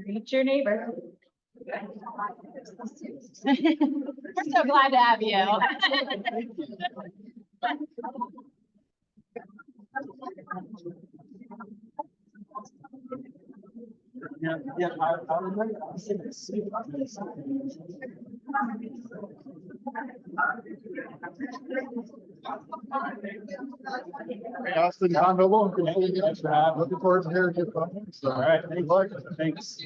Greet your neighbor. We're so glad to have you. Hey, Austin, Tom Noble, looking forward to hearing your comments. All right, good luck. Thanks.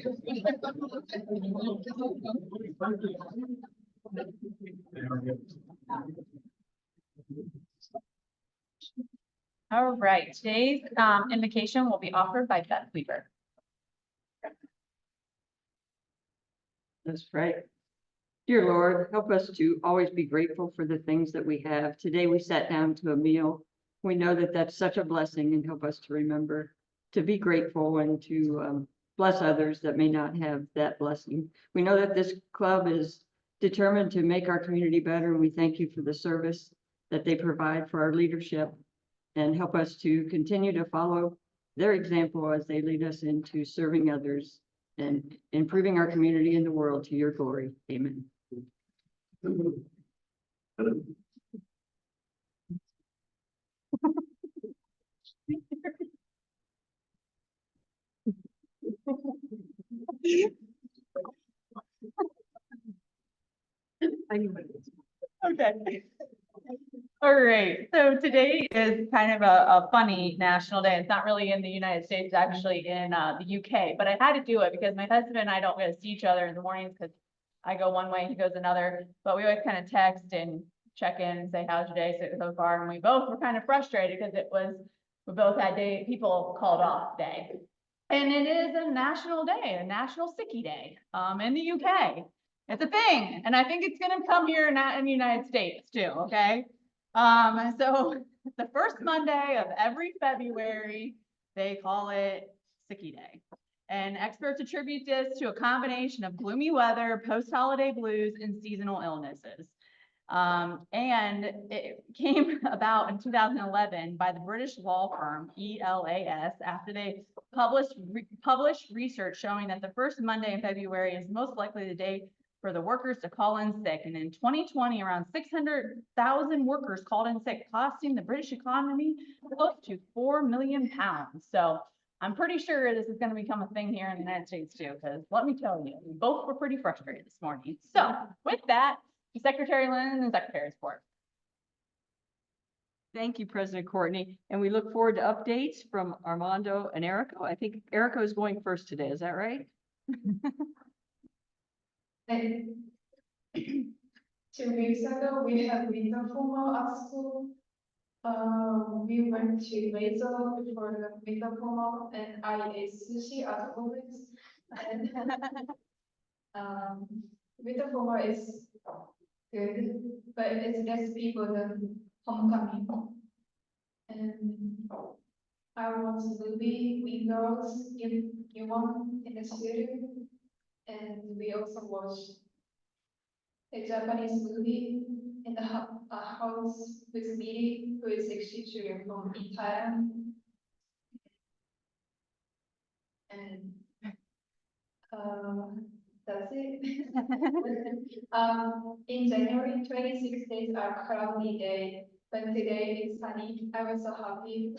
All right, today's invocation will be offered by Beth Weaver. Let's pray. Dear Lord, help us to always be grateful for the things that we have. Today we sat down to a meal. We know that that's such a blessing, and help us to remember to be grateful and to bless others that may not have that blessing. We know that this club is determined to make our community better, and we thank you for the service that they provide for our leadership, and help us to continue to follow their example as they lead us into serving others and improving our community and the world to your glory. Amen. Okay. All right, so today is kind of a funny national day. It's not really in the United States, it's actually in the UK, but I had to do it because my husband and I don't get to see each other in the mornings because I go one way, he goes another, but we always kind of text and check in and say, how's your day so far? And we both were kind of frustrated because we both had people called off day. And it is a national day, a national sicky day in the UK. It's a thing, and I think it's gonna come here in the United States too, okay? So the first Monday of every February, they call it Sicky Day. And experts attribute this to a combination of gloomy weather, post-holiday blues, and seasonal illnesses. And it came about in 2011 by the British law firm ELAS after they published research showing that the first Monday in February is most likely the day for the workers to call in sick. And in 2020, around 600,000 workers called in sick, costing the British economy close to £4 million. So I'm pretty sure this is going to become a thing here in the United States too, because let me tell you, we both were pretty frustrated this morning. So with that, Secretary Lynn and Secretary's report. Thank you, President Courtney. And we look forward to updates from Armando and Erico. I think Erico is going first today. Is that right? 2 weeks ago, we had winter formal at school. We went to Laser for the winter formal, and I ate sushi as always. And winter formal is good, but it's less people than homecoming. And I was Ruby, Mean Girls, you won in the studio. And we also watched a Japanese movie in the house with Miri, who is 62 from Thailand. And that's it. In January, 26 days are cloudy day, but today is sunny. I was so happy.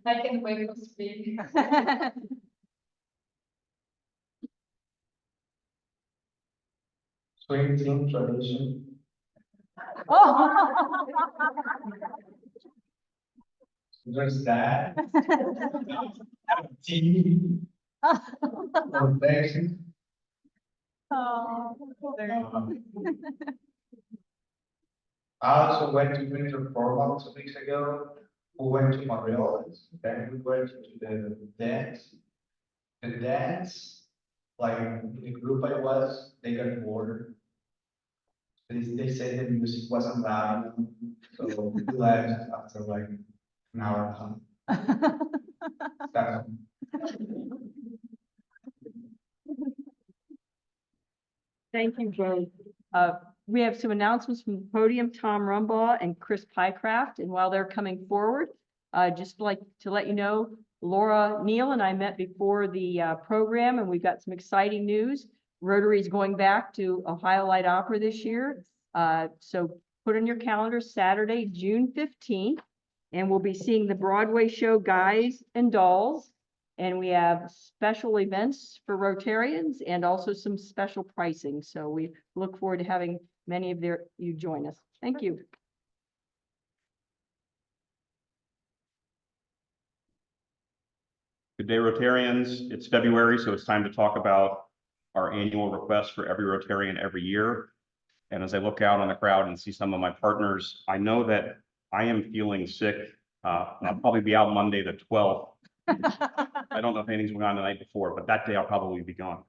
I can wait for spring. Swing team tradition. There's that. Team. Perfection. I also went to winter formal 2 weeks ago. We went to Montreal, then we went to the dance. The dance, like the group I was, they got bored. They said the music wasn't loud enough, so we left after like an hour and a half. Thank you, Joe. We have some announcements from the podium, Tom Rumbaugh and Chris Pycraft. And while they're coming forward, just like to let you know, Laura Neal and I met before the program, and we've got some exciting news. Rotary is going back to Ohio Light Opera this year. So put on your calendar Saturday, June 15th, and we'll be seeing the Broadway show Guys and Dolls. And we have special events for Rotarians and also some special pricing. So we look forward to having many of you join us. Thank you. Good day, Rotarians. It's February, so it's time to talk about our annual request for every Rotarian every year. And as I look out on the crowd and see some of my partners, I know that I am feeling sick. I'll probably be out Monday the 12th. I don't know if anything's going on the night before, but that day I'll probably be gone.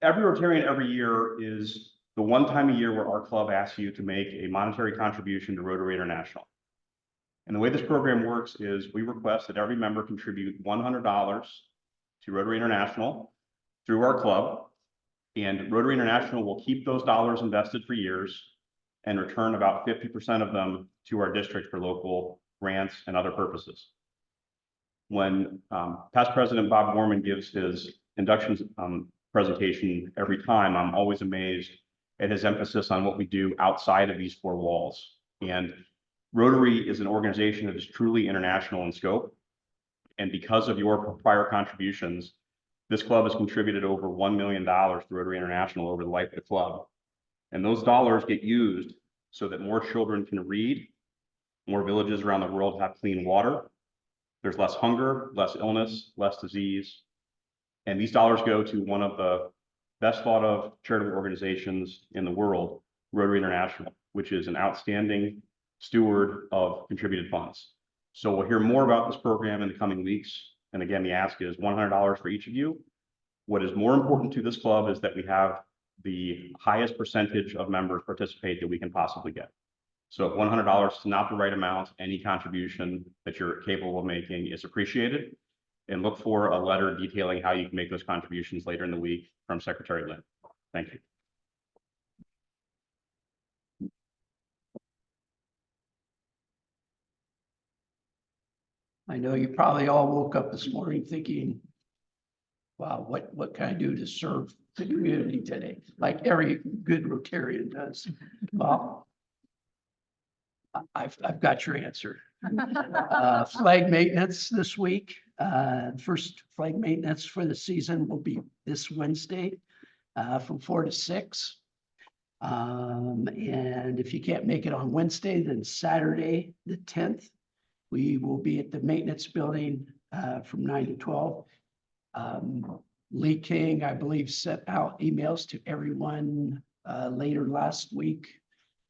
Every Rotarian every year is the one time a year where our club asks you to make a monetary contribution to Rotary International. And the way this program works is we request that every member contribute $100 to Rotary International through our club. And Rotary International will keep those dollars invested for years and return about 50% of them to our district for local grants and other purposes. When past President Bob Warman gives his induction presentation every time, I'm always amazed at his emphasis on what we do outside of these four walls. And Rotary is an organization that is truly international in scope. And because of your prior contributions, this club has contributed over $1 million to Rotary International over the life of the club. And those dollars get used so that more children can read, more villages around the world have clean water, there's less hunger, less illness, less disease. And these dollars go to one of the best thought of charitable organizations in the world, Rotary International, which is an outstanding steward of contributed funds. So we'll hear more about this program in the coming weeks. And again, the ask is $100 for each of you. What is more important to this club is that we have the highest percentage of members participate that we can possibly get. So if $100 is not the right amount, any contribution that you're capable of making is appreciated. And look for a letter detailing how you can make those contributions later in the week from Secretary Lynn. Thank you. I know you probably all woke up this morning thinking, wow, what can I do to serve the community today? Like every good Rotarian does. Well, I've got your answer. Flag maintenance this week. First flag maintenance for the season will be this Wednesday from 4 to 6. And if you can't make it on Wednesday, then Saturday, the 10th, we will be at the maintenance building from 9 to 12. Lee King, I believe, sent out emails to everyone later last week.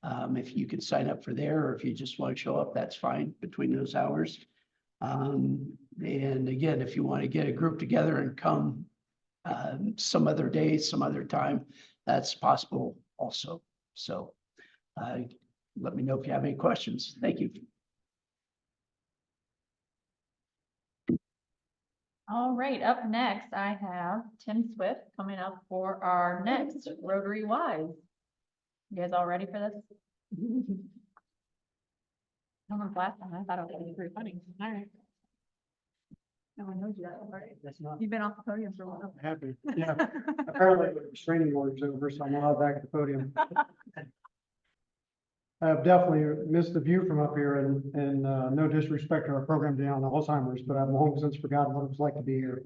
If you can sign up for there, or if you just want to show up, that's fine between those hours. And again, if you want to get a group together and come some other day, some other time, that's possible also. So let me know if you have any questions. Thank you. All right, up next, I have Tim Swift coming up for our next Rotary Wise. You guys all ready for this? No one's laughing. I thought it was pretty funny. All right. No one knows you that. All right. That's not You've been off the podium for a while. happy. Yeah, apparently the restraining order's over, so I'm allowed back at the podium. I've definitely missed the view from up here and no disrespect to our program down on Alzheimer's, but I've long since forgotten what it was like to be here.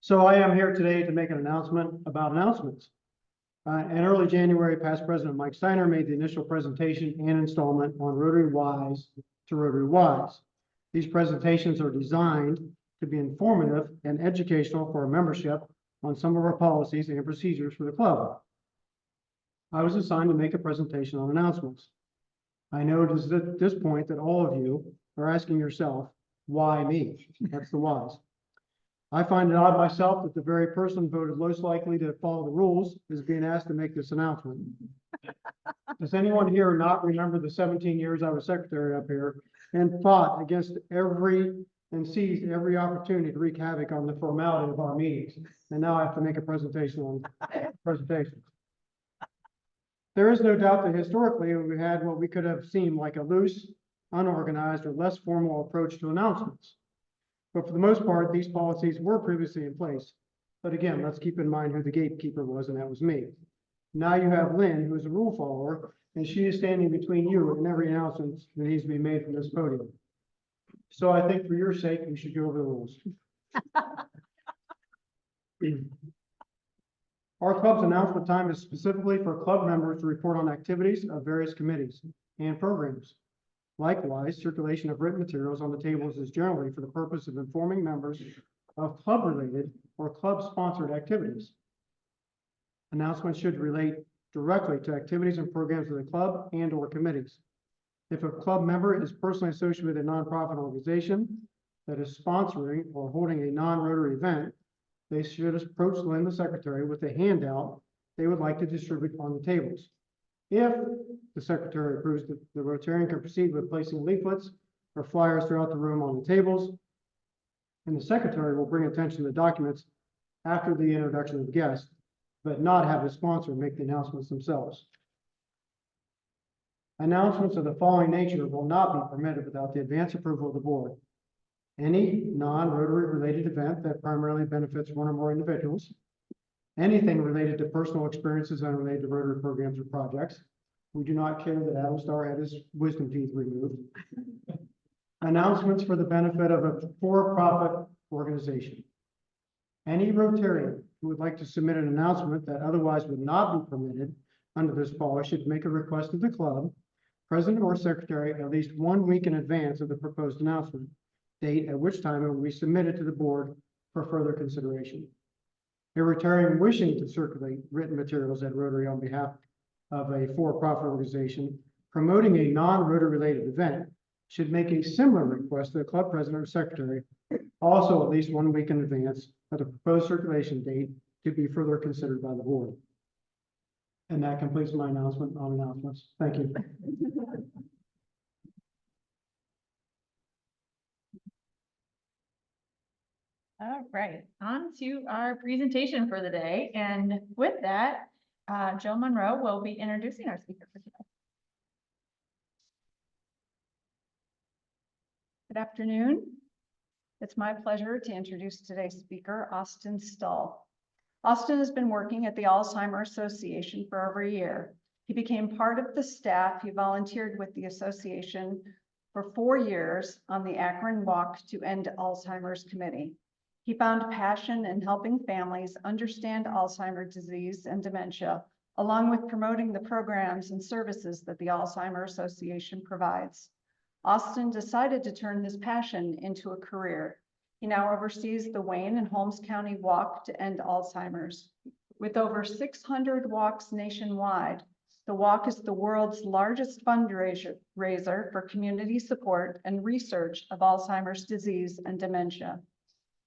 So I am here today to make an announcement about announcements. In early January, past President Mike Steiner made the initial presentation and installment on Rotary Wise to Rotary Wise. These presentations are designed to be informative and educational for our membership on some of our policies and procedures for the club. I was assigned to make a presentation on announcements. I know at this point that all of you are asking yourself, why me? That's the whys. I find it odd myself that the very person voted most likely to follow the rules is being asked to make this announcement. Does anyone here not remember the 17 years I was secretary up here and fought against and seized every opportunity to wreak havoc on the formality of our meetings? And now I have to make a presentation on presentations. There is no doubt that historically we had what we could have seemed like a loose, unorganized, or less formal approach to announcements. But for the most part, these policies were previously in place. But again, let's keep in mind who the gatekeeper was, and that was me. Now you have Lynn, who is a rule follower, and she is standing between you and every announcement that needs to be made from this podium. So I think for your sake, we should go over the rules. Our club's announcement time is specifically for club members to report on activities of various committees and programs. Likewise, circulation of written materials on the tables is generally for the purpose of informing members of club-related or club-sponsored activities. Announcements should relate directly to activities and programs of the club and/or committees. If a club member is personally associated with a nonprofit organization that is sponsoring or holding a non-Rotary event, they should approach Lynn, the secretary, with a handout they would like to distribute on the tables. If the secretary approves that the Rotarian can proceed with placing leaflets or flyers throughout the room on the tables, and the secretary will bring attention to the documents after the introduction of the guest, but not have the sponsor make the announcements themselves. Announcements of the following nature will not be permitted without the advance approval of the board. Any non-Rotary related event that primarily benefits one or more individuals, anything related to personal experiences unrelated to Rotary programs or projects. We do not care that Adam Starr had his wisdom teeth removed. Announcements for the benefit of a for-profit organization. Any Rotarian who would like to submit an announcement that otherwise would not be permitted under this policy should make a request of the club, president or secretary, at least 1 week in advance of the proposed announcement date, at which time it will be submitted to the board for further consideration. A Rotarian wishing to circulate written materials at Rotary on behalf of a for-profit organization promoting a non-Rotary related event should make a similar request to the club president or secretary, also at least 1 week in advance of the proposed circulation date to be further considered by the board. And that completes my announcement on announcements. Thank you. All right, on to our presentation for the day. And with that, Joe Monroe will be introducing our speaker for today. Good afternoon. It's my pleasure to introduce today's speaker, Austin Stull. Austin has been working at the Alzheimer Association for over a year. He became part of the staff. He volunteered with the association for 4 years on the Akron Walk to End Alzheimer's Committee. He found passion in helping families understand Alzheimer's disease and dementia, along with promoting the programs and services that the Alzheimer Association provides. Austin decided to turn his passion into a career. He now oversees the Wayne and Holmes County Walk to End Alzheimer's. With over 600 walks nationwide, the walk is the world's largest fundraiser for community support and research of Alzheimer's disease and dementia.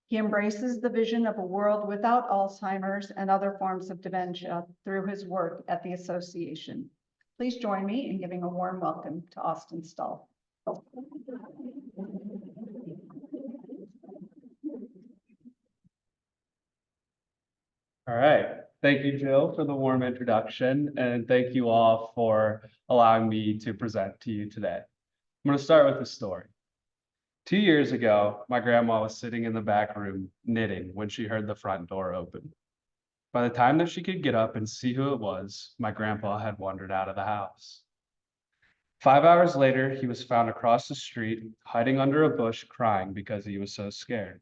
He embraces the vision of a world without Alzheimer's and other forms of dementia through his work at the association. Please join me in giving a warm welcome to Austin Stull. All right. Thank you, Jill, for the warm introduction, and thank you all for allowing me to present to you today. I'm going to start with a story. 2 years ago, my grandma was sitting in the back room knitting when she heard the front door open. By the time that she could get up and see who it was, my grandpa had wandered out of the house. 5 hours later, he was found across the street, hiding under a bush, crying because he was so scared.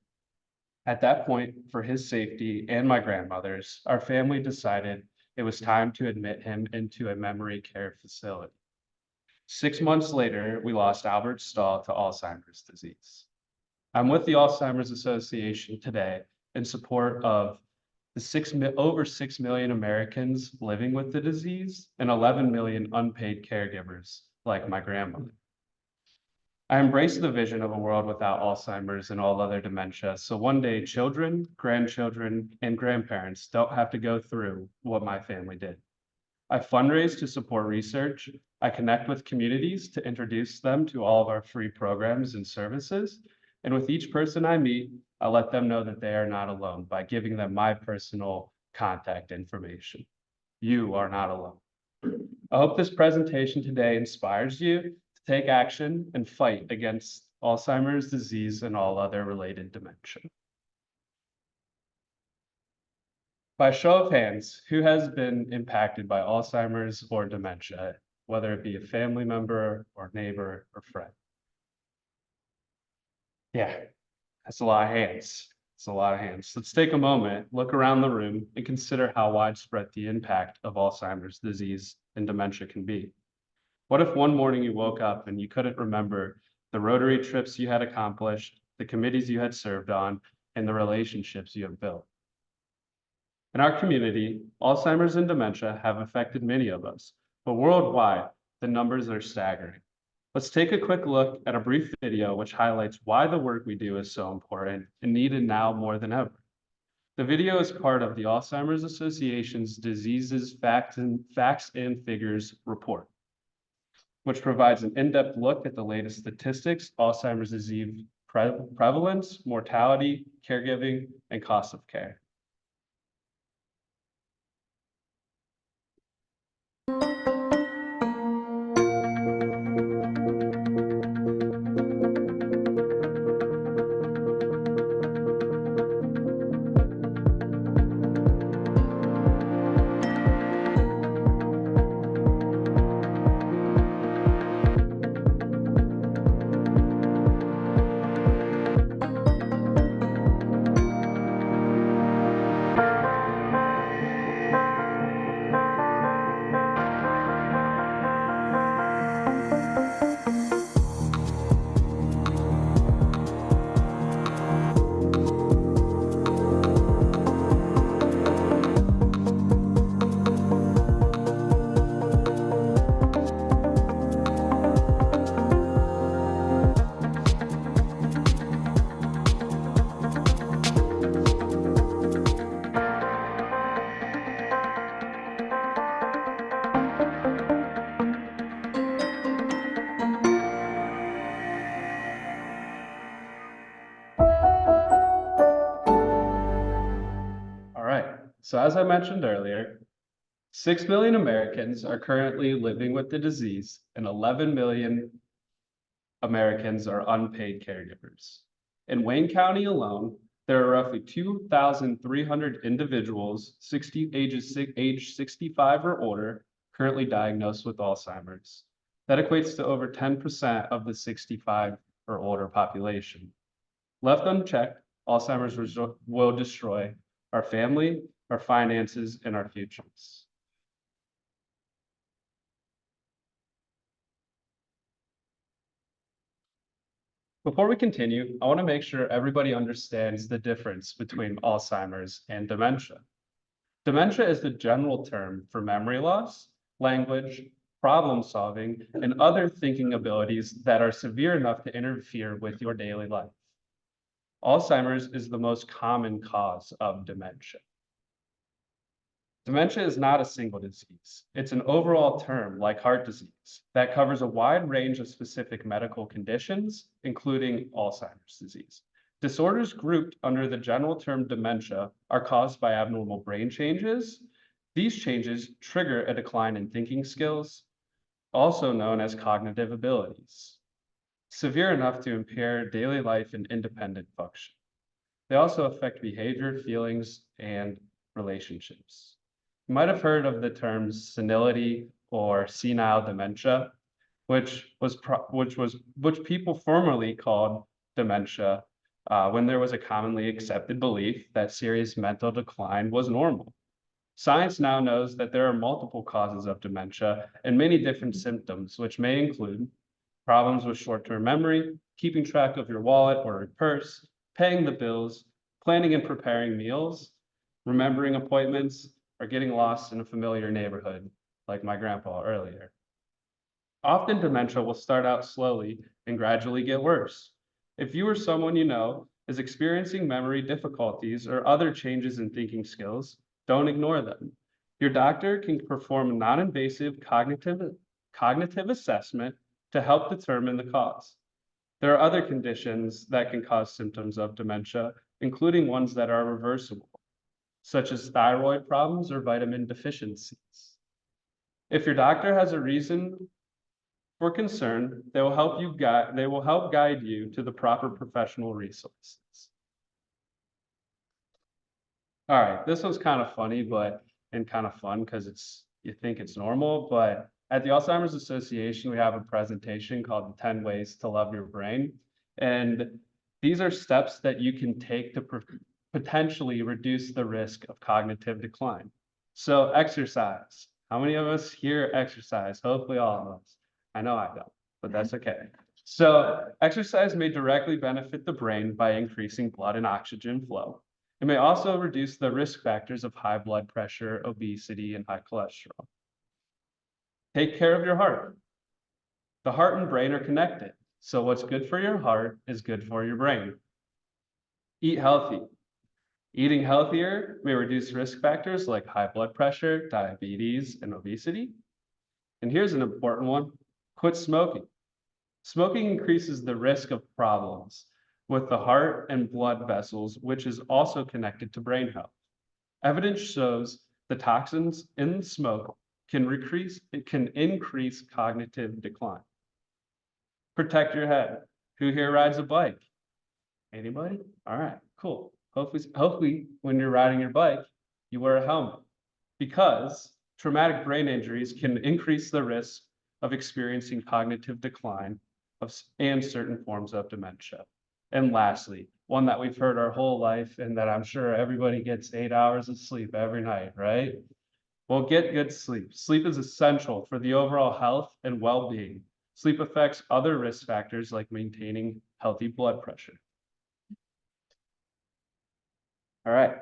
At that point, for his safety and my grandmother's, our family decided it was time to admit him into a memory care facility. 6 months later, we lost Albert Stull to Alzheimer's disease. I'm with the Alzheimer's Association today in support of the over 6 million Americans living with the disease and 11 million unpaid caregivers like my grandmother. I embrace the vision of a world without Alzheimer's and all other dementia, so one day children, grandchildren, and grandparents don't have to go through what my family did. I fundraise to support research. I connect with communities to introduce them to all of our free programs and services. And with each person I meet, I let them know that they are not alone by giving them my personal contact information. You are not alone. I hope this presentation today inspires you to take action and fight against Alzheimer's disease and all other related dementia. By show of hands, who has been impacted by Alzheimer's or dementia, whether it be a family member or neighbor or friend? Yeah, that's a lot of hands. It's a lot of hands. Let's take a moment, look around the room, and consider how widespread the impact of Alzheimer's disease and dementia can be. What if one morning you woke up and you couldn't remember the Rotary trips you had accomplished, the committees you had served on, and the relationships you have built? In our community, Alzheimer's and dementia have affected many of us, but worldwide, the numbers are staggering. Let's take a quick look at a brief video which highlights why the work we do is so important and needed now more than ever. The video is part of the Alzheimer's Association's Diseases, Facts and Figures report, which provides an in-depth look at the latest statistics, Alzheimer's disease prevalence, mortality, caregiving, and cost of care. So as I mentioned earlier, 6 million Americans are currently living with the disease, and 11 million Americans are unpaid caregivers. In Wayne County alone, there are roughly 2,300 individuals age 65 or older currently diagnosed with Alzheimer's. That equates to over 10% of the 65 or older population. Left unchecked, Alzheimer's will destroy our family, our finances, and our futures. Before we continue, I want to make sure everybody understands the difference between Alzheimer's and dementia. Dementia is the general term for memory loss, language, problem solving, and other thinking abilities that are severe enough to interfere with your daily life. Alzheimer's is the most common cause of dementia. Dementia is not a single disease. It's an overall term like heart disease that covers a wide range of specific medical conditions, including Alzheimer's disease. Disorders grouped under the general term dementia are caused by abnormal brain changes. These changes trigger a decline in thinking skills, also known as cognitive abilities, severe enough to impair daily life and independent function. They also affect behavior, feelings, and relationships. You might have heard of the terms senility or senile dementia, which people formerly called dementia when there was a commonly accepted belief that serious mental decline was normal. Science now knows that there are multiple causes of dementia and many different symptoms, which may include problems with short-term memory, keeping track of your wallet or your purse, paying the bills, planning and preparing meals, remembering appointments, or getting lost in a familiar neighborhood, like my grandpa earlier. Often dementia will start out slowly and gradually get worse. If you or someone you know is experiencing memory difficulties or other changes in thinking skills, don't ignore them. Your doctor can perform a non-invasive cognitive assessment to help determine the cause. There are other conditions that can cause symptoms of dementia, including ones that are reversible, such as thyroid problems or vitamin deficiencies. If your doctor has a reason we're concerned, they will help guide you to the proper professional resources. All right, this was kind of funny, and kind of fun because you think it's normal, but at the Alzheimer's Association, we have a presentation called the 10 Ways to Love Your Brain. And these are steps that you can take to potentially reduce the risk of cognitive decline. So exercise. How many of us here exercise? Hopefully all of us. I know I don't, but that's okay. So exercise may directly benefit the brain by increasing blood and oxygen flow. It may also reduce the risk factors of high blood pressure, obesity, and high cholesterol. Take care of your heart. The heart and brain are connected. So what's good for your heart is good for your brain. Eat healthy. Eating healthier may reduce risk factors like high blood pressure, diabetes, and obesity. And here's an important one: quit smoking. Smoking increases the risk of problems with the heart and blood vessels, which is also connected to brain health. Evidence shows the toxins in smoke can increase cognitive decline. Protect your head. Who here rides a bike? Anybody? All right, cool. Hopefully when you're riding your bike, you wear a helmet, because traumatic brain injuries can increase the risk of experiencing cognitive decline and certain forms of dementia. And lastly, one that we've heard our whole life and that I'm sure everybody gets 8 hours of sleep every night, right? Well, get good sleep. Sleep is essential for the overall health and well-being. Sleep affects other risk factors like maintaining healthy blood pressure. All right.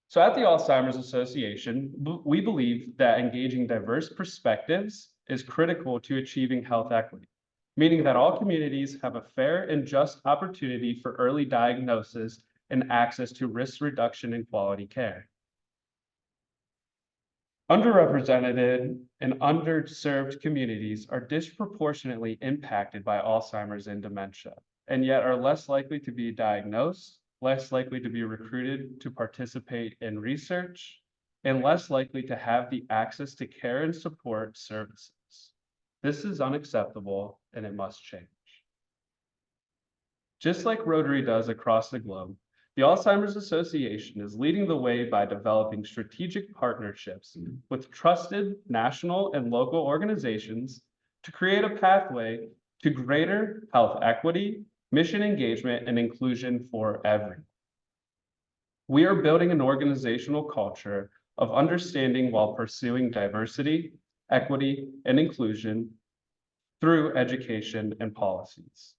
So at the Alzheimer's Association, we believe that engaging diverse perspectives is critical to achieving health equity, meaning that all communities have a fair and just opportunity for early diagnosis and access to risk reduction and quality care. Underrepresented and underserved communities are disproportionately impacted by Alzheimer's and dementia, and yet are less likely to be diagnosed, less likely to be recruited to participate in research, and less likely to have the access to care and support services. This is unacceptable, and it must change. Just like Rotary does across the globe, the Alzheimer's Association is leading the way by developing strategic partnerships with trusted national and local organizations to create a pathway to greater health equity, mission engagement, and inclusion for everyone. We are building an organizational culture of understanding while pursuing diversity, equity, and inclusion through education and policies.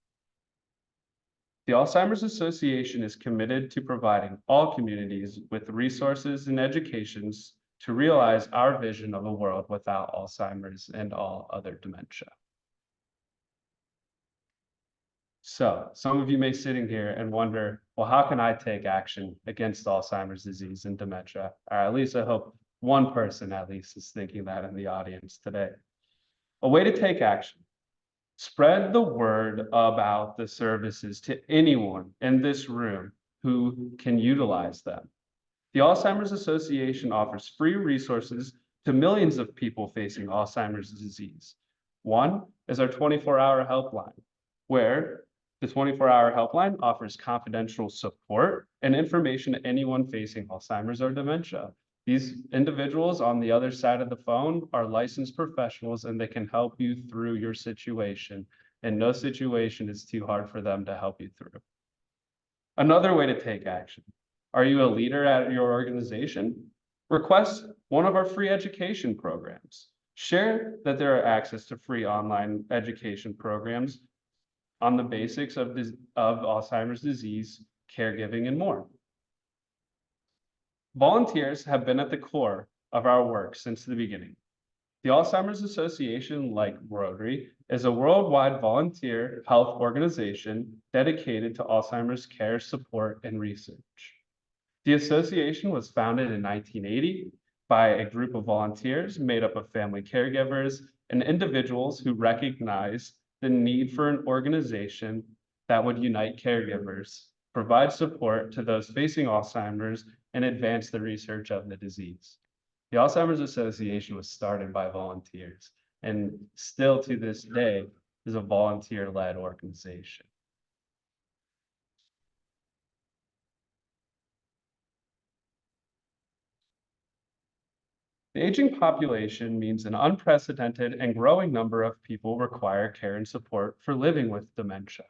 The Alzheimer's Association is committed to providing all communities with resources and educations to realize our vision of a world without Alzheimer's and all other dementia. So some of you may be sitting here and wonder, well, how can I take action against Alzheimer's disease and dementia? Or at least I hope one person at least is thinking that in the audience today. A way to take action: spread the word about the services to anyone in this room who can utilize them. The Alzheimer's Association offers free resources to millions of people facing Alzheimer's disease. One is our 24-hour helpline, where the 24-hour helpline offers confidential support and information to anyone facing Alzheimer's or dementia. These individuals on the other side of the phone are licensed professionals, and they can help you through your situation, and no situation is too hard for them to help you through. Another way to take action: are you a leader at your organization? Request one of our free education programs. Share that there are access to free online education programs on the basics of Alzheimer's disease, caregiving, and more. Volunteers have been at the core of our work since the beginning. The Alzheimer's Association, like Rotary, is a worldwide volunteer health organization dedicated to Alzheimer's care, support, and research. The association was founded in 1980 by a group of volunteers made up of family caregivers and individuals who recognized the need for an organization that would unite caregivers, provide support to those facing Alzheimer's, and advance the research of the disease. The Alzheimer's Association was started by volunteers. and still to this day is a volunteer-led organization. The aging population means an unprecedented and growing number of people require care and support for living with dementia,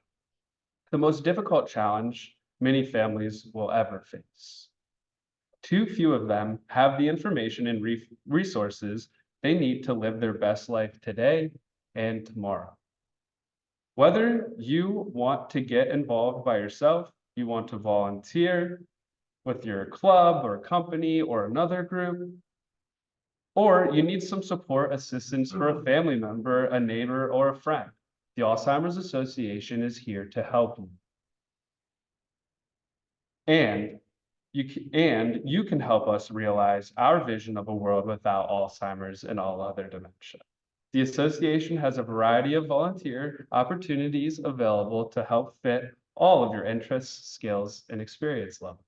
the most difficult challenge many families will ever face. Too few of them have the information and resources they need to live their best life today and tomorrow. Whether you want to get involved by yourself, you want to volunteer with your club or company or another group, or you need some support assistance for a family member, a neighbor, or a friend, the Alzheimer's Association is here to help you. And you can help us realize our vision of a world without Alzheimer's and all other dementia. The association has a variety of volunteer opportunities available to help fit all of your interests, skills, and experience levels.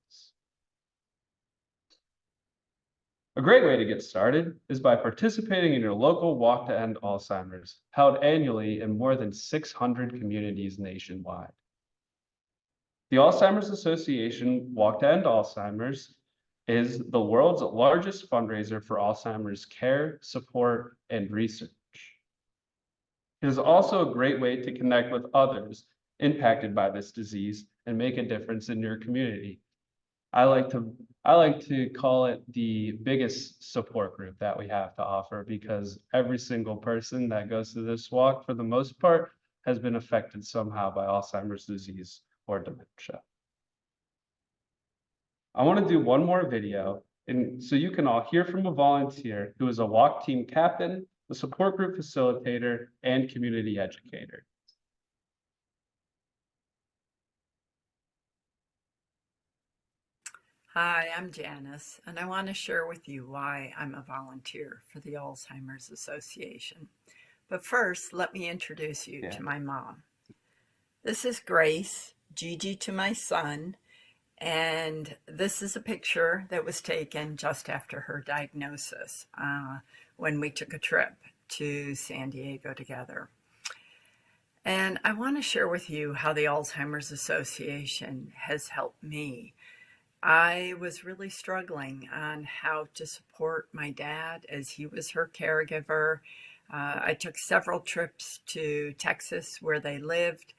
A great way to get started is by participating in your local Walk to End Alzheimer's, held annually in more than 600 communities nationwide. The Alzheimer's Association Walk to End Alzheimer's is the world's largest fundraiser for Alzheimer's care, support, and research. It is also a great way to connect with others impacted by this disease and make a difference in your community. I like to call it the biggest support group that we have to offer, because every single person that goes to this walk, for the most part, has been affected somehow by Alzheimer's disease or dementia. I want to do one more video, and so you can all hear from a volunteer who is a walk team captain, a support group facilitator, and community educator. Hi, I'm Janice, and I want to share with you why I'm a volunteer for the Alzheimer's Association. But first, let me introduce you to my mom. This is Grace, Gigi to my son, and this is a picture that was taken just after her diagnosis when we took a trip to San Diego together. And I want to share with you how the Alzheimer's Association has helped me. I was really struggling on how to support my dad as he was her caregiver. I took several trips to Texas where they lived,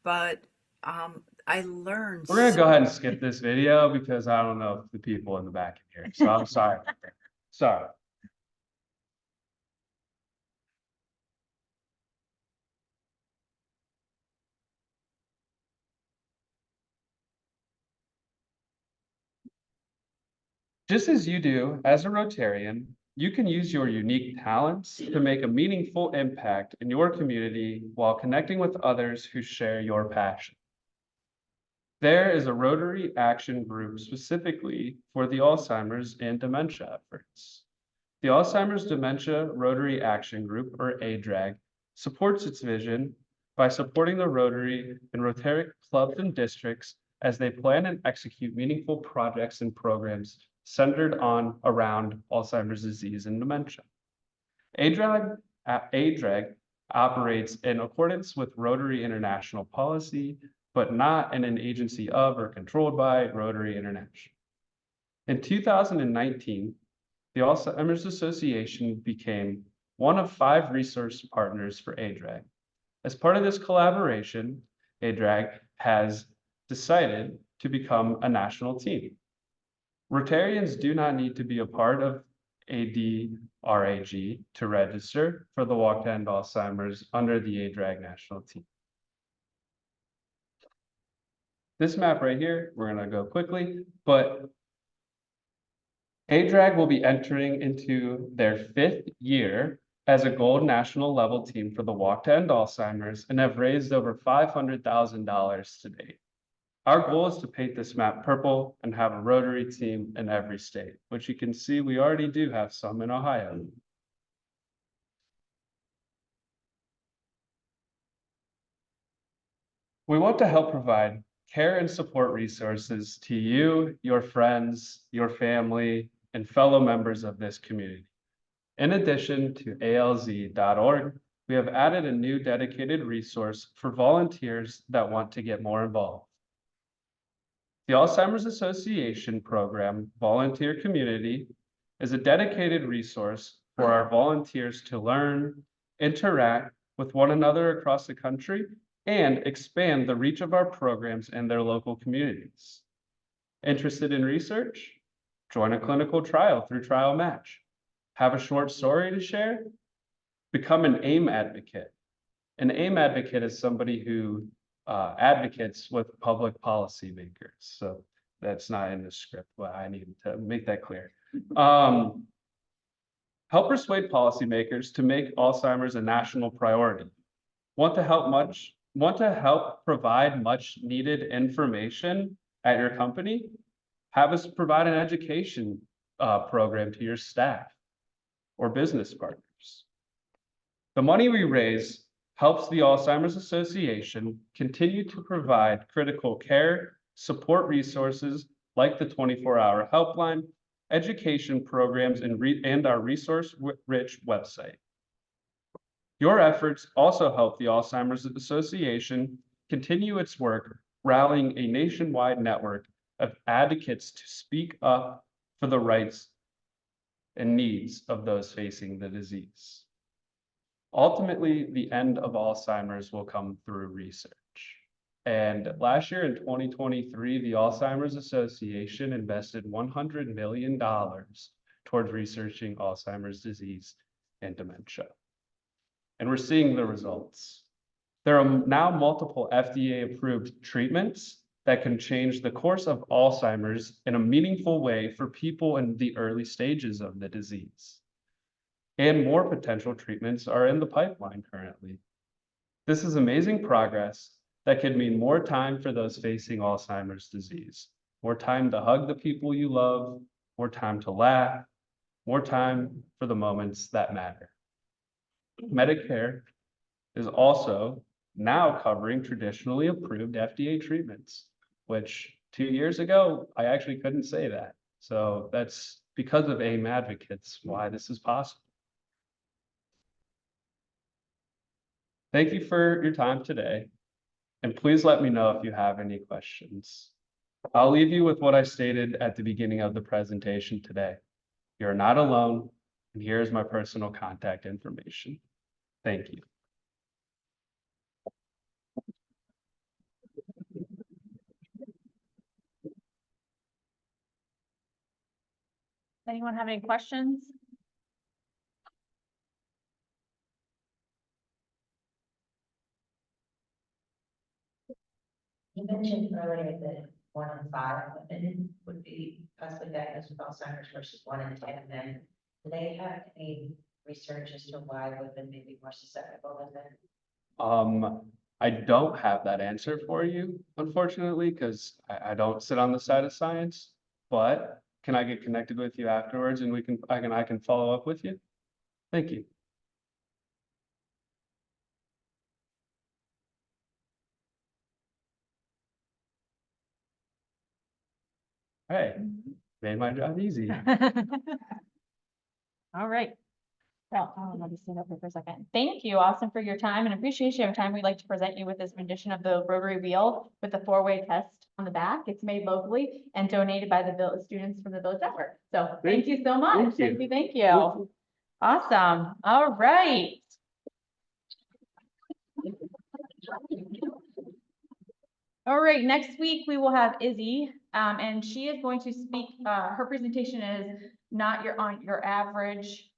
but I learned. We're going to go ahead and skip this video because I don't know if the people in the back can hear. So I'm sorry. Sorry. Just as you do as a Rotarian, you can use your unique talents to make a meaningful impact in your community while connecting with others who share your passion. There is a Rotary Action Group specifically for the Alzheimer's and dementia efforts. The Alzheimer's Dementia Rotary Action Group, or ADRAG, supports its vision by supporting the Rotary and Rotary clubs and districts as they plan and execute meaningful projects and programs centered around Alzheimer's disease and dementia. ADRAG operates in accordance with Rotary International policy, but not in an agency of or controlled by Rotary International. In 2019, the Alzheimer's Association became one of 5 resource partners for ADRAG. As part of this collaboration, ADRAG has decided to become a national team. Rotarians do not need to be a part of ADRAG to register for the Walk to End Alzheimer's under the ADRAG national team. This map right here, we're going to go quickly, but ADRAG will be entering into their 5th year as a gold national level team for the Walk to End Alzheimer's and have raised over $500,000 to date. Our goal is to paint this map purple and have a Rotary team in every state, which you can see we already do have some in Ohio. We want to help provide care and support resources to you, your friends, your family, and fellow members of this community. In addition to alz.org, we have added a new dedicated resource for volunteers that want to get more involved. The Alzheimer's Association program, Volunteer Community, is a dedicated resource for our volunteers to learn, interact with one another across the country, and expand the reach of our programs in their local communities. Interested in research? Join a clinical trial through Trial Match. Have a short story to share? Become an AIM advocate. An AIM advocate is somebody who advocates with public policy makers. So that's not in the script, but I need to make that clear. Help persuade policymakers to make Alzheimer's a national priority. Want to help provide much needed information at your company? Have us provide an education program to your staff or business partners. The money we raise helps the Alzheimer's Association continue to provide critical care, support resources like the 24-hour helpline, education programs, and our resource-rich website. Your efforts also help the Alzheimer's Association continue its work rallying a nationwide network of advocates to speak up for the rights and needs of those facing the disease. Ultimately, the end of Alzheimer's will come through research. And last year in 2023, the Alzheimer's Association invested $100 million towards researching Alzheimer's disease and dementia. And we're seeing the results. There are now multiple FDA-approved treatments that can change the course of Alzheimer's in a meaningful way for people in the early stages of the disease. And more potential treatments are in the pipeline currently. This is amazing progress that could mean more time for those facing Alzheimer's disease, more time to hug the people you love, more time to laugh, more time for the moments that matter. Medicare is also now covering traditionally approved FDA treatments, which 2 years ago, I actually couldn't say that. So that's because of AIM advocates why this is possible. Thank you for your time today, and please let me know if you have any questions. I'll leave you with what I stated at the beginning of the presentation today. You're not alone, and here's my personal contact information. Thank you. Anyone have any questions? You mentioned earlier that 1 in 5 women would be possibly diagnosed with Alzheimer's versus 1 in 10 men. Do they have any research as to why women may be more susceptible than men? I don't have that answer for you, unfortunately, because I don't sit on the side of science, but can I get connected with you afterwards and I can follow up with you? Thank you. Hey, made my job easy. All right. Well, let me stand up here for a second. Thank you, Austin, for your time and appreciation of time. We'd like to present you with this rendition of the rotary wheel with the 4-way test on the back. It's made locally and donated by the students from the Village Network. So thank you so much. Thank you. Thank you. Awesome. All right. All right, next week we will have Izzy, and she is going to speak, her presentation is not your average,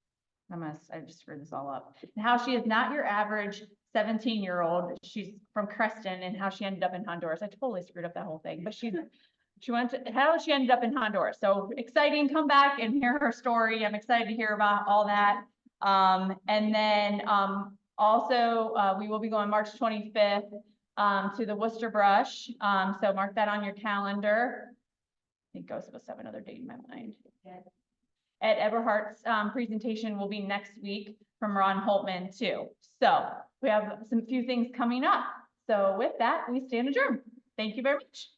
I just screwed this all up. And how she is not your average 17-year-old. She's from Creston and how she ended up in Honduras. I totally screwed up that whole thing, but how she ended up in Honduras. So exciting, come back and hear her story. I'm excited to hear about all that. And then also we will be going March 25th to the Wooster Brush. So mark that on your calendar. I think I was supposed to have another date in my mind. Ed Eberhardt's presentation will be next week from Ron Holtman too. So we have few things coming up. So with that, we stand adjourned. Thank you very much.